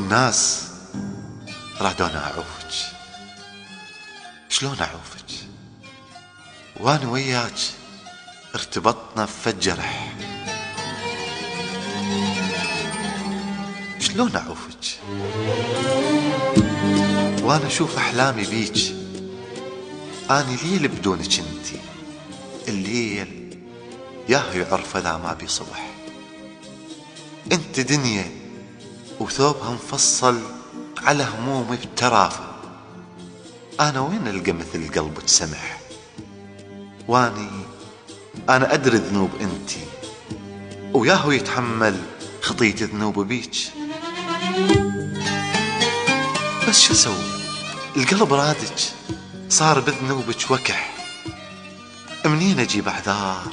الناس رادونا أعوفك. شلون أعوفك وانا وياك ارتبطنا بفجرح؟ شلون أعوفك وانا اشوف احلامي بيك؟ اني ليل بدونك انتي، الليل ياهو يعرف اذا ما بي صبح. انت دنيا وثوبها مفصل على همومي بترافة. انا وين القى مثل قلبك سمح؟ انا ادري ذنوب انتي، وياهو يتحمل خطية ذنوب بيك. بس شو اسوي؟ القلب رادك صار بذنوبك وكح. منين اجيب اعذار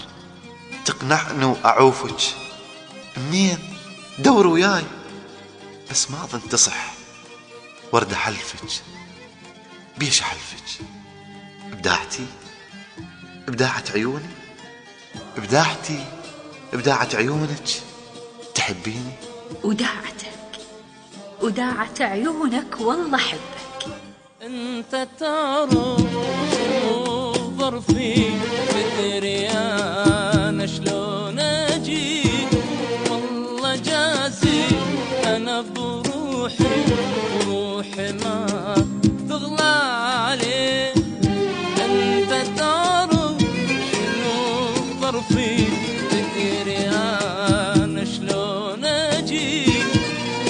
تقنعني واعوفك؟ منين؟ دور وياي بس ما اظن تصح. ورد احلفك. بيش احلفك؟ ابداعتي، ابداعة عيوني، ابداعة عيونك تحبيني. وداعة عيونك والله حبك. انت تعرف ظرفي تدري انا شلون اجيك. والله جازي انا بروحي وروحي ما تغلى عليك. انت تعرف شنو ظرفي تدري انا شلون اجيك.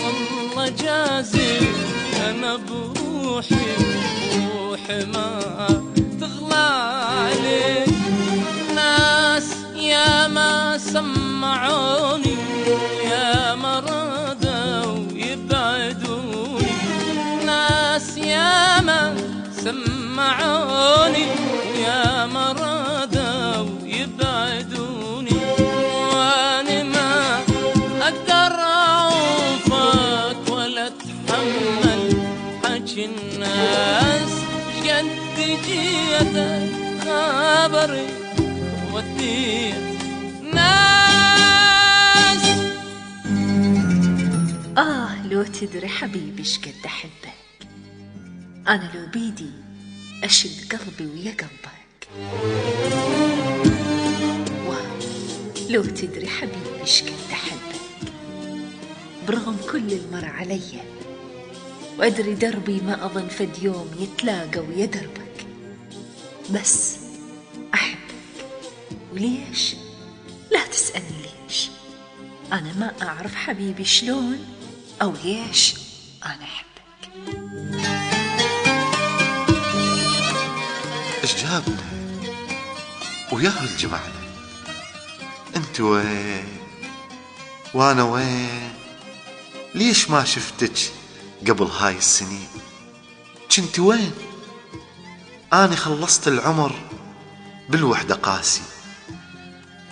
والله جازي انا بروحي وروحي ما تغلى عليك. ناس يا ما سمعوني يا ما رادوا يبعدوني. ناس يا ما سمعوني يا ما رادوا يبعدوني. وانا ما اقدر اعوفك ولا اتحمل حكي الناس. شقد جيتك خبري وديت ناس. لو تدري حبيبي شقد احبك. انا لو بيدي اشد قلبي ويا قلبك. لو تدري حبيبي شقد احبك. برغم كل المر علي وادري دربي ما اظن فد يوم يتلاقى ويا دربك. بس احبك. وليش؟ لا تسألني ليش. انا ما اعرف حبيبي شلون او ليش انا احبك. ايش جابنا وياهو الجمعنا؟ انت وين وانا وين؟ ليش ما شفتك قبل هاي السنين؟ كنت وين؟ اني خلصت العمر بالوحدة قاسي،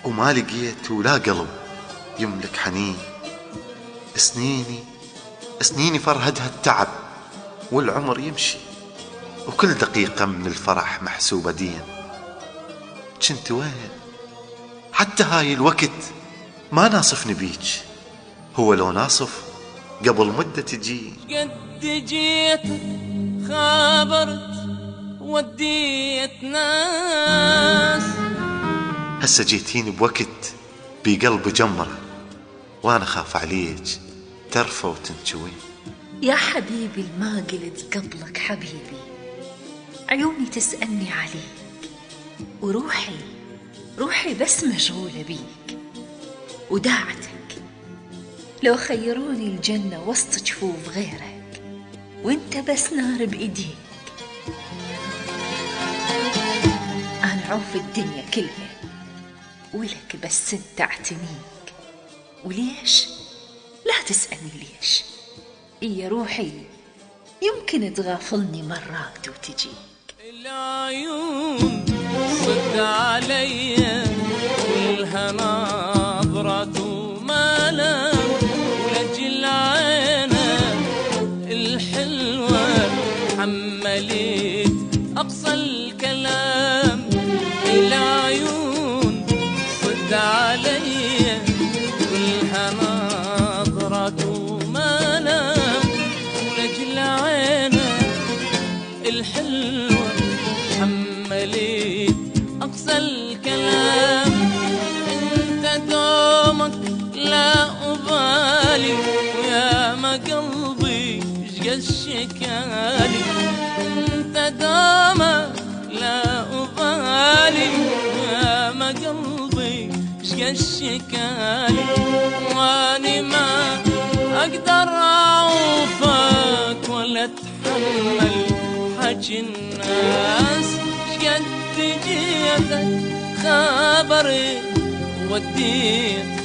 وما لقيت ولا قلب يملك حنين. سنيني فرهدها التعب والعمر يمشي، وكل دقيقة من الفرح محسوبة دين. كنت وين؟ حتى هاي الوقت ما ناصفني بيك. هو لو ناصف قبل مدة تجي. قد جيت خابرت وديت ناس. هسه جيتيني بوقت بقلب جمرة، وانا خاف عليك ترفى وتنشوي. يا حبيبي ما قلت قبلك حبيبي. عيوني تسألني عليك، وروحي بس مشغولة بيك. وداعتك لو خيروني الجنة وسط جفوف غيرك، وانت بس نار بإيديك. أنا عوف الدنيا كلها ولك بس انت اعتنيك. وليش؟ لا تسألني ليش. يا روحي يمكن تغافلني مرات وتجيك. العيون صد علي كلها نظرة وملام. ولجل عينك الحلوة حمليت أقصى الكلام. العيون صد علي كلها نظرة وملام. الكلام. انت دومك لا أبالي، ويا ما قلبي شقد شكالي. انت دومك لا أبالي، ويا ما قلبي شقد شكالي. واني ما أقدر أعوفك ولا أتحمل حكي الناس. شقد جيتك خبري وديت